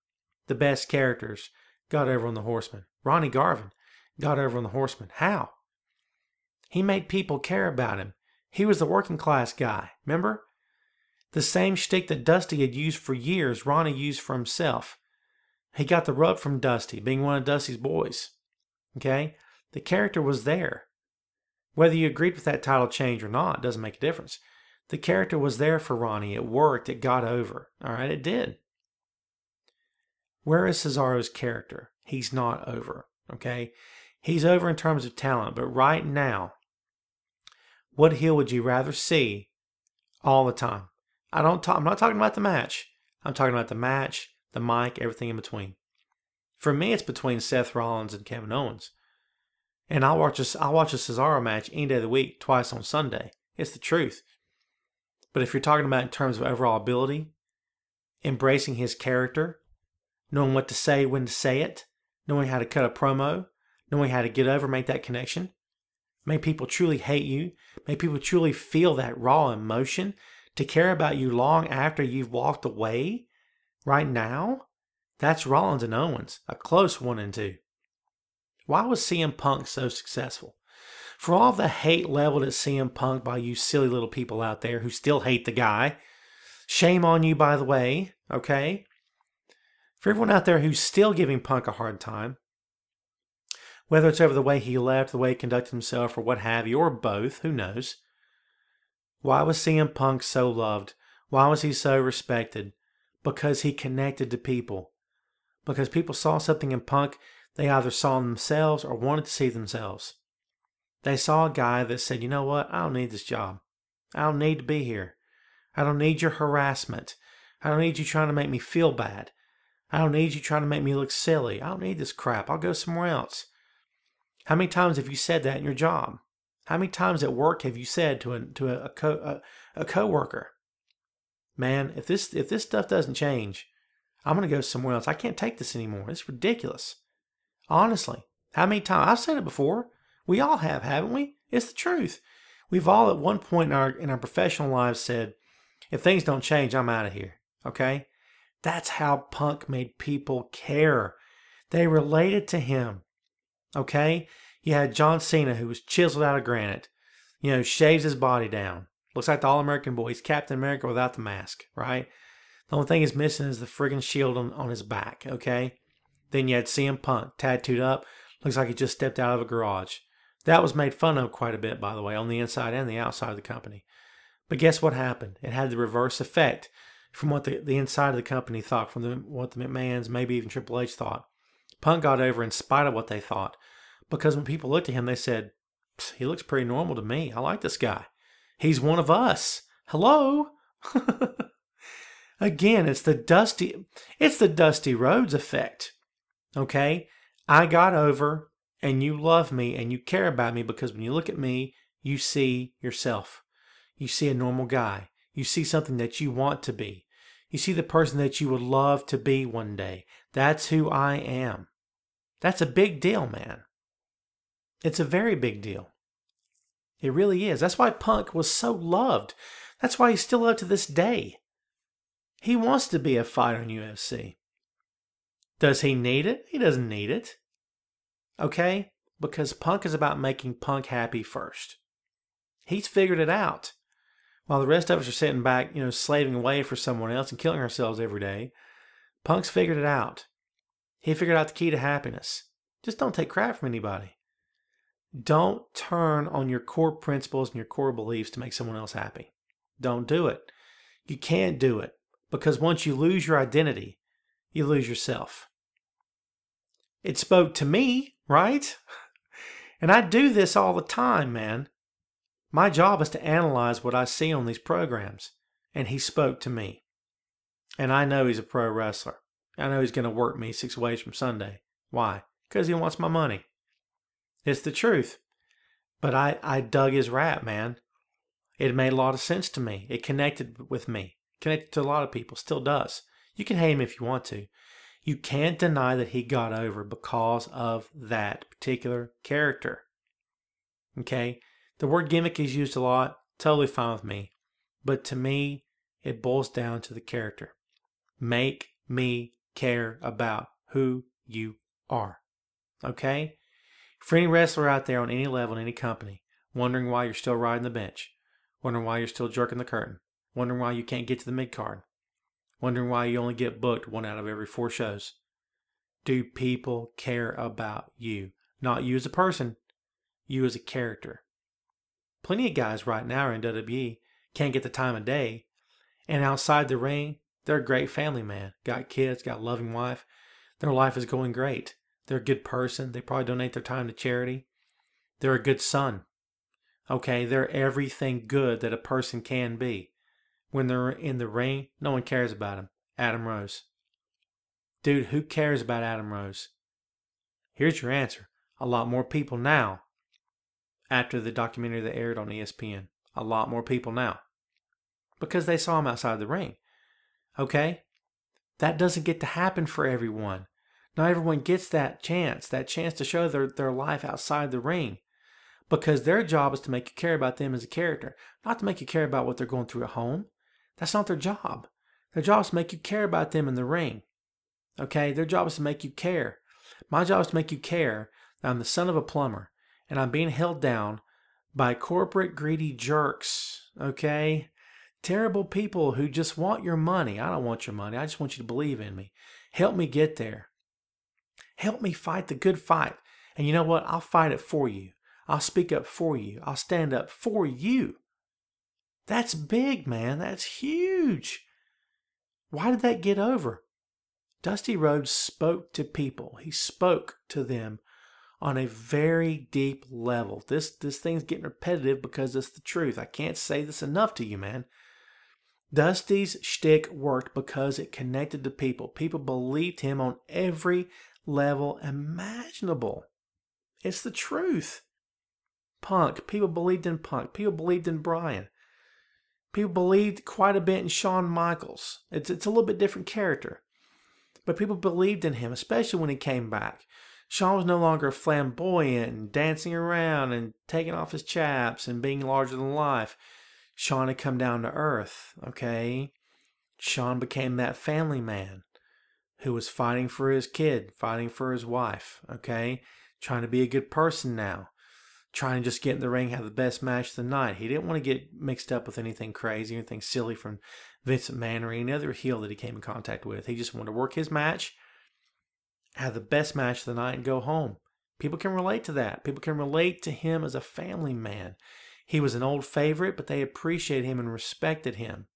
The best characters got over on the Horseman. Ronnie Garvin got over on the Horseman. How? He made people care about him. He was the working class guy. Remember? The same shtick that Dusty had used for years, Ronnie used for himself. He got the rub from Dusty, being one of Dusty's boys. Okay? The character was there. Whether you agreed with that title change or not, doesn't make a difference. The character was there for Ronnie. It worked. It got over. All right? It did. Where is Cesaro's character? He's not over. Okay? He's over in terms of talent. But right now, what heel would you rather see all the time? I'm not talking about the match. I'm talking about the match, the mic, everything in between. For me, it's between Seth Rollins and Kevin Owens. And I'll watch a Cesaro match any day of the week, twice on Sunday. It's the truth. But if you're talking about in terms of overall ability, embracing his character, knowing what to say, when to say it, knowing how to cut a promo, knowing how to get over, make that connection, make people truly hate you, make people truly feel that raw emotion, to care about you long after you've walked away, right now, that's Rollins and Owens, a close 1 and 2. Why was CM Punk so successful? For all the hate leveled at CM Punk by you silly little people out there who still hate the guy, shame on you, by the way, okay? For everyone out there who's still giving Punk a hard time, whether it's over the way he left, the way he conducted himself, or what have you, or both, who knows? Why was CM Punk so loved? Why was he so respected? Because he connected to people. Because people saw something in Punk they either saw themselves or wanted to see themselves. They saw a guy that said, you know what, I don't need this job. I don't need to be here. I don't need your harassment. I don't need you trying to make me feel bad. I don't need you trying to make me look silly. I don't need this crap. I'll go somewhere else. How many times have you said that in your job? How many times at work have you said to a coworker, man, if this stuff doesn't change, I'm going to go somewhere else. I can't take this anymore. It's ridiculous. Honestly, how many times? I've said it before. We all have, haven't we? It's the truth. We've all at one point in our professional lives said, if things don't change, I'm out of here. Okay? That's how Punk made people care. They related to him. Okay? You had John Cena, who was chiseled out of granite. You know, shaves his body down. Looks like the All-American boy. He's Captain America without the mask, right? The only thing he's missing is the friggin' shield on his back, okay? Then you had CM Punk, tattooed up. Looks like he just stepped out of a garage. That was made fun of quite a bit, by the way, on the inside and the outside of the company. But guess what happened? It had the reverse effect from what the inside of the company thought, from what the McMahons, maybe even Triple H thought. Punk got over in spite of what they thought. Because when people looked at him, they said, he looks pretty normal to me. I like this guy. He's one of us. Hello? Again, it's the Dusty Rhodes effect. Okay? I got over, and you love me, and you care about me because when you look at me, you see yourself. You see a normal guy. You see something that you want to be. You see the person that you would love to be one day. That's who I am. That's a big deal, man. It's a very big deal. It really is. That's why Punk was so loved. That's why he's still loved to this day. He wants to be a fighter in UFC. Does he need it? He doesn't need it. Okay? Because Punk is about making Punk happy first. He's figured it out. While the rest of us are sitting back, slaving away for someone else and killing ourselves every day, Punk's figured it out. He figured out the key to happiness. Just don't take crap from anybody. Don't turn on your core principles and your core beliefs to make someone else happy. Don't do it. You can't do it. Because once you lose your identity, you lose yourself. It spoke to me, right? And I do this all the time, man. My job is to analyze what I see on these programs. And he spoke to me. And I know he's a pro wrestler. I know he's going to work me 6 ways from Sunday. Why? Because he wants my money. It's the truth. But I dug his rap, man. It made a lot of sense to me. It connected with me. Connected to a lot of people. Still does. You can hate him if you want to. You can't deny that he got over because of that particular character. Okay? The word gimmick is used a lot. Totally fine with me. But to me, it boils down to the character. Make me care about who you are. Okay? For any wrestler out there on any level in any company, wondering why you're still riding the bench, wondering why you're still jerking the curtain, wondering why you can't get to the mid-card, wondering why you only get booked 1 out of every 4 shows. Do people care about you? Not you as a person, you as a character. Plenty of guys right now are in WWE, can't get the time of day, and outside the ring, they're a great family man. Got kids, got a loving wife. Their life is going great. They're a good person. They probably donate their time to charity. They're a good son. Okay, they're everything good that a person can be. When they're in the ring, no one cares about them. Adam Rose. Dude, who cares about Adam Rose? Here's your answer. A lot more people now. After the documentary that aired on ESPN. A lot more people now. Because they saw him outside the ring. Okay? That doesn't get to happen for everyone. Not everyone gets that chance to show their life outside the ring. Because their job is to make you care about them as a character. Not to make you care about what they're going through at home. That's not their job. Their job is to make you care about them in the ring. Okay? Their job is to make you care. My job is to make you care that I'm the son of a plumber. And I'm being held down by corporate greedy jerks. Okay? Terrible people who just want your money. I don't want your money. I just want you to believe in me. Help me get there. Help me fight the good fight. And you know what? I'll fight it for you. I'll speak up for you. I'll stand up for you. That's big, man. That's huge. Why did that get over? Dusty Rhodes spoke to people. He spoke to them on a very deep level. This thing's getting repetitive because it's the truth. I can't say this enough to you, man. Dusty's shtick worked because it connected to people. People believed him on every level imaginable. It's the truth. Punk. People believed in Punk. People believed in Bryan. People believed quite a bit in Shawn Michaels. It's a little bit different character. But people believed in him, especially when he came back. Shawn was no longer flamboyant and dancing around and taking off his chaps and being larger than life. Shawn had come down to earth, okay? Shawn became that family man who was fighting for his kid, fighting for his wife, okay? Trying to be a good person now. Trying to just get in the ring, have the best match of the night. He didn't want to get mixed up with anything crazy, anything silly from Vince McMahon or any other heel that he came in contact with. He just wanted to work his match, have the best match of the night, and go home. People can relate to that. People can relate to him as a family man. He was an old favorite, but they appreciated him and respected him.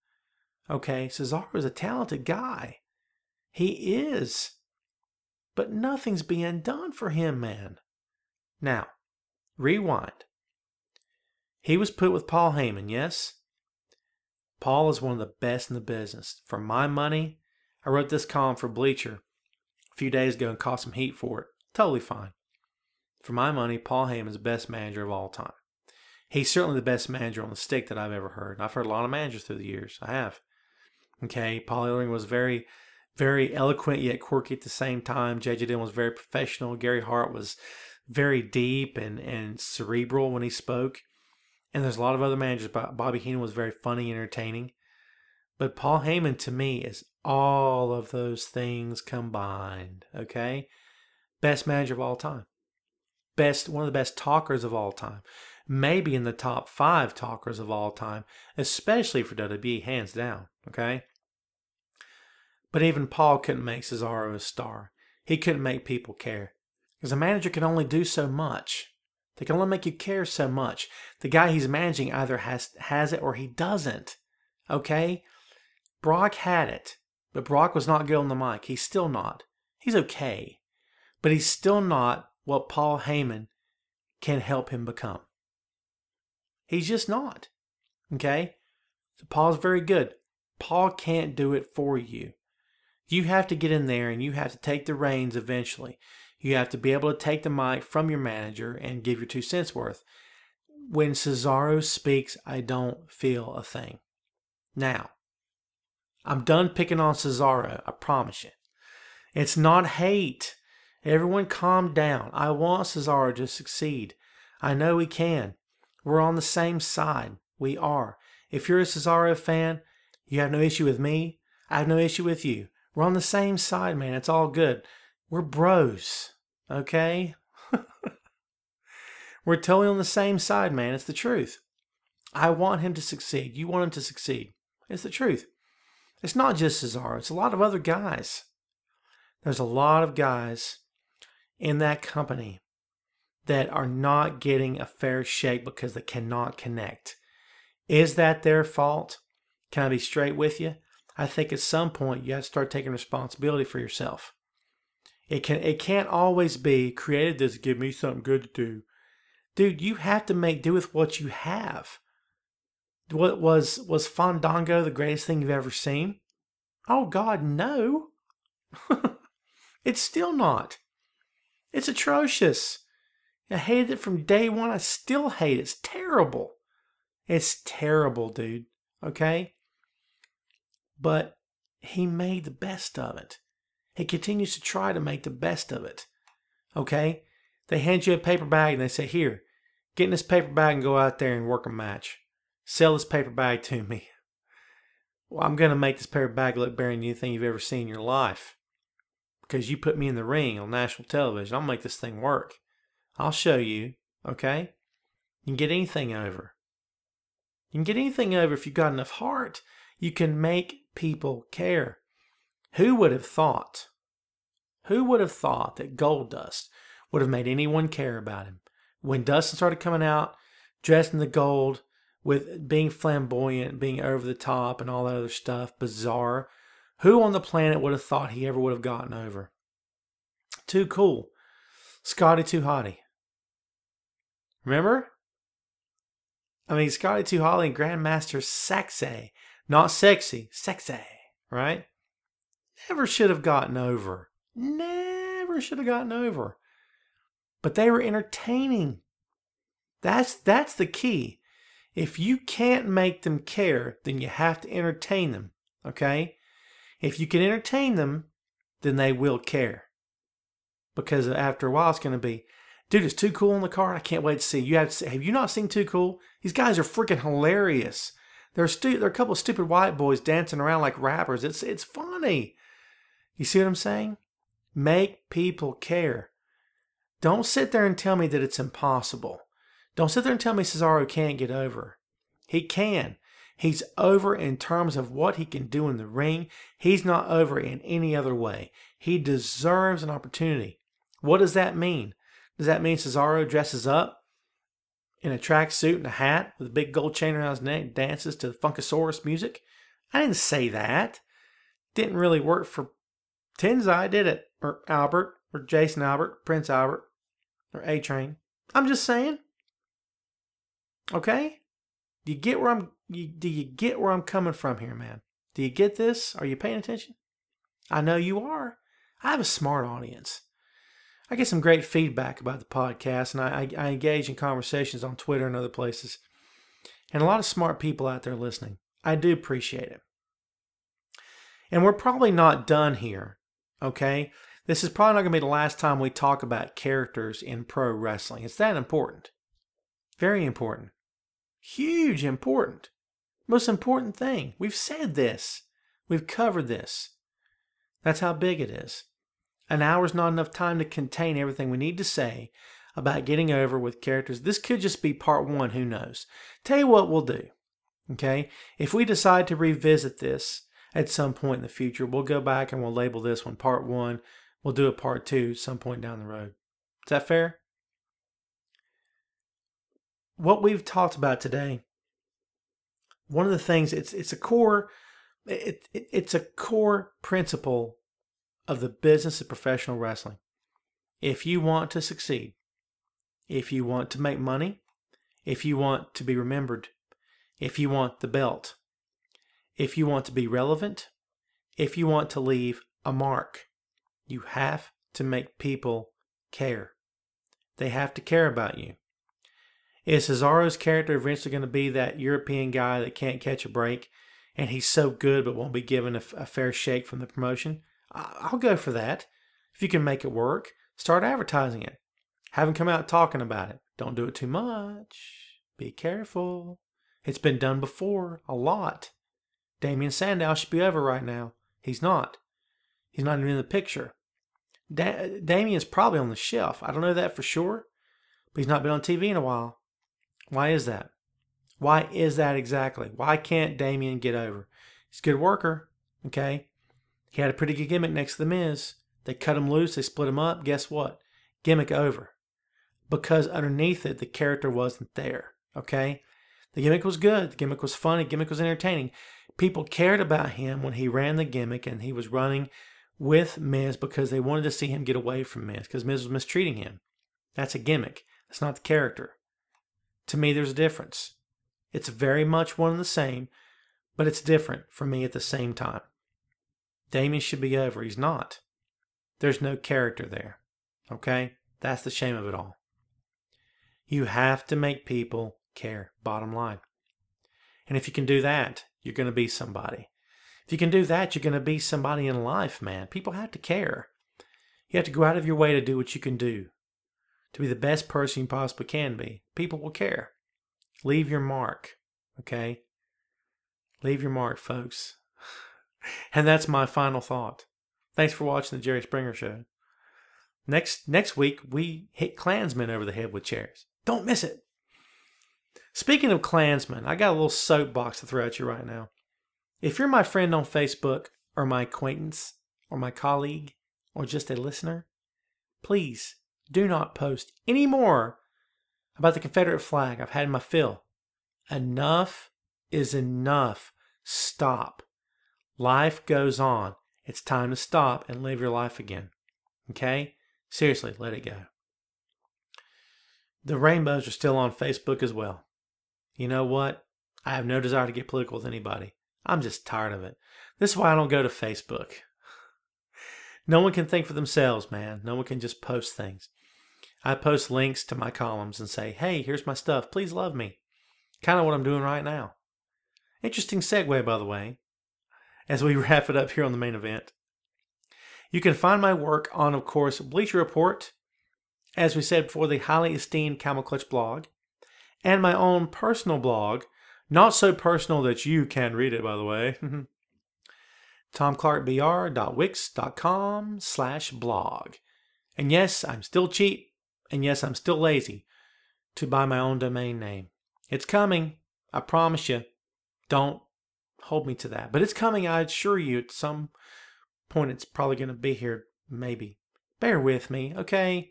Okay, Cesaro is a talented guy. He is. But nothing's being done for him, man. Now, rewind. He was put with Paul Heyman, yes? Paul is one of the best in the business. For my money, I wrote this column for Bleacher a few days ago and caught some heat for it. Totally fine. For my money, Paul Heyman is the best manager of all time. He's certainly the best manager on the stick that I've ever heard. I've heard a lot of managers through the years. I have. Okay, Paul Ellering was very, very eloquent yet quirky at the same time. J.J. Dillon was very professional. Gary Hart was very deep and cerebral when he spoke. And there's a lot of other managers. Bobby Heenan was very funny and entertaining. But Paul Heyman, to me, is all of those things combined. Okay? Best manager of all time. One of the best talkers of all time. Maybe in the top 5 talkers of all time, especially for WWE, hands down. Okay? But even Paul couldn't make Cesaro a star. He couldn't make people care. Because a manager can only do so much. They can only make you care so much. The guy he's managing either has it or he doesn't. Okay? Brock had it. But Brock was not good on the mic. He's still not. He's okay. But he's still not what Paul Heyman can help him become. He's just not. Okay? So Paul's very good. Paul can't do it for you. You have to get in there and you have to take the reins eventually. You have to be able to take the mic from your manager and give your 2 cents worth. When Cesaro speaks, I don't feel a thing. Now, I'm done picking on Cesaro, I promise you. It's not hate. Everyone calm down. I want Cesaro to succeed. I know he can. We're on the same side. We are. If you're a Cesaro fan, you have no issue with me. I have no issue with you. We're on the same side, man. It's all good. We're bros, okay? We're totally on the same side, man. It's the truth. I want him to succeed. You want him to succeed. It's the truth. It's not just Cesaro. It's a lot of other guys. There's a lot of guys in that company that are not getting a fair shake because they cannot connect. Is that their fault? Can I be straight with you? I think at some point you have to start taking responsibility for yourself. It can't always be created this, give me something good to do. Dude, you have to make do with what you have. What was Fandango the greatest thing you've ever seen? Oh God, no. It's still not. It's atrocious. I hated it from day one. I still hate it. It's terrible. It's terrible, dude. Okay? But he made the best of it. He continues to try to make the best of it. Okay? They hand you a paper bag and they say, here, get in this paper bag and go out there and work a match. Sell this paper bag to me. Well, I'm going to make this paper bag look better than anything you've ever seen in your life. Because you put me in the ring on national television. I'll make this thing work. I'll show you. Okay? You can get anything over. You can get anything over if you've got enough heart. You can make people care. Who would have thought? Who would have thought that Goldust would have made anyone care about him? When Dustin started coming out, dressed in the gold, with being flamboyant, being over the top, and all that other stuff, bizarre. Who on the planet would have thought he ever would have gotten over? Too cool. Scotty Too Hotty. Remember? I mean, Scotty Too Hotty and Grandmaster Sexay. Not sexy, sexy, right? Never should have gotten over. Never should have gotten over. But they were entertaining. That's the key. If you can't make them care, then you have to entertain them. Okay? If you can entertain them, then they will care. Because after a while, it's going to be, dude, it's Too Cool on the card. I can't wait to see. Have you not seen Too Cool? These guys are freaking hilarious. They're a couple of stupid white boys dancing around like rappers. It's funny. You see what I'm saying? Make people care. Don't sit there and tell me that it's impossible. Don't sit there and tell me Cesaro can't get over. He can. He's over in terms of what he can do in the ring. He's not over in any other way. He deserves an opportunity. What does that mean? Does that mean Cesaro dresses up in a tracksuit and a hat with a big gold chain around his neck and dances to the Funkasaurus music? I didn't say that. Didn't really work for Tenzai, did it? Or Albert, or Jason Albert, Prince Albert, or A-Train. I'm just saying. Okay? Do you get where I'm coming from here, man? Do you get this? Are you paying attention? I know you are. I have a smart audience. I get some great feedback about the podcast, and I engage in conversations on Twitter and other places. And a lot of smart people out there listening. I do appreciate it. And we're probably not done here, okay? This is probably not going to be the last time we talk about characters in pro wrestling. It's that important. Very important. Huge important. Most important thing. We've said this. We've covered this. That's how big it is. An hour's not enough time to contain everything we need to say about getting over with characters. This could just be part one, who knows. Tell you what we'll do, okay? If we decide to revisit this at some point in the future, we'll go back and we'll label this one part one. We'll do a part two some point down the road. Is that fair? What we've talked about today, one of the things, it's a core principle of the business of professional wrestling. If you want to succeed, if you want to make money, if you want to be remembered, if you want the belt, if you want to be relevant, if you want to leave a mark, you have to make people care. They have to care about you. Is Cesaro's character eventually going to be that European guy that can't catch a break, and he's so good but won't be given a fair shake from the promotion? I'll go for that. If you can make it work, start advertising it. Have him come out talking about it. Don't do it too much. Be careful. It's been done before, a lot. Damien Sandow should be over right now. He's not. He's not even in the picture. Damien's probably on the shelf. I don't know that for sure, but he's not been on TV in a while. Why is that? Why is that exactly? Why can't Damien get over? He's a good worker, okay? He had a pretty good gimmick next to The Miz. They cut him loose. They split him up. Guess what? Gimmick over. Because underneath it, the character wasn't there. Okay? The gimmick was good. The gimmick was funny. The gimmick was entertaining. People cared about him when he ran the gimmick and he was running with Miz because they wanted to see him get away from Miz because Miz was mistreating him. That's a gimmick. That's not the character. To me, there's a difference. It's very much one and the same, but it's different for me at the same time. Damien should be over. He's not. There's no character there. Okay? That's the shame of it all. You have to make people care. Bottom line. And if you can do that, you're going to be somebody. If you can do that, you're going to be somebody in life, man. People have to care. You have to go out of your way to do what you can do. To be the best person you possibly can be. People will care. Leave your mark. Okay? Leave your mark, folks. And that's my final thought. Thanks for watching the Jerry Springer Show. Next week, we hit Klansmen over the head with chairs. Don't miss it. Speaking of Klansmen, I got a little soapbox to throw at you right now. If you're my friend on Facebook, or my acquaintance, or my colleague, or just a listener, please do not post any more about the Confederate flag. I've had my fill. Enough is enough. Stop. Life goes on. It's time to stop and live your life again. Okay? Seriously, let it go. The rainbows are still on Facebook as well. You know what? I have no desire to get political with anybody. I'm just tired of it. This is why I don't go to Facebook. No one can think for themselves, man. No one can just post things. I post links to my columns and say, hey, here's my stuff. Please love me. Kind of what I'm doing right now. Interesting segue, by the way, as we wrap it up here on the main event. You can find my work on, of course, Bleacher Report, as we said before, the highly esteemed Camel Clutch blog, and my own personal blog, not so personal that you can read it, by the way, tomclarkbr.wix.com/blog. And yes, I'm still cheap, and yes, I'm still lazy to buy my own domain name. It's coming, I promise you. Don't hold me to that. But it's coming, I assure you, at some point it's probably going to be here, maybe. Bear with me, okay?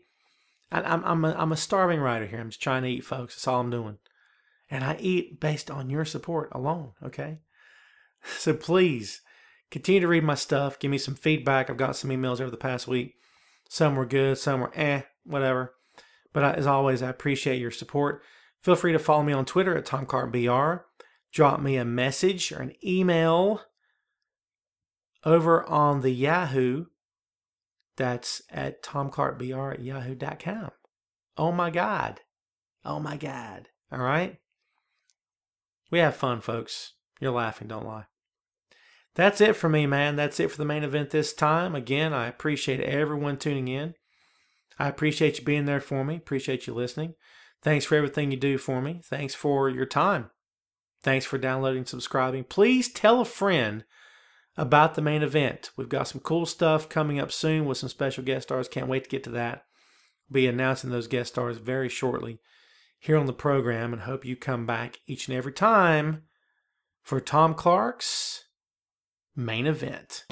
I'm a starving writer here. I'm just trying to eat, folks. That's all I'm doing. And I eat based on your support alone, okay? So please, continue to read my stuff. Give me some feedback. I've got some emails over the past week. Some were good, some were whatever. But as always, I appreciate your support. Feel free to follow me on Twitter at TomClarkBR. Drop me a message or an email over on the Yahoo. That's at tomclarkbr@yahoo.com. Oh my God. Oh my God. All right? We have fun, folks. You're laughing, don't lie. That's it for me, man. That's it for the main event this time. Again, I appreciate everyone tuning in. I appreciate you being there for me. Appreciate you listening. Thanks for everything you do for me. Thanks for your time. Thanks for downloading and subscribing. Please tell a friend about the main event. We've got some cool stuff coming up soon with some special guest stars. Can't wait to get to that. We'll be announcing those guest stars very shortly here on the program, and hope you come back each and every time for Tom Clark's Main Event.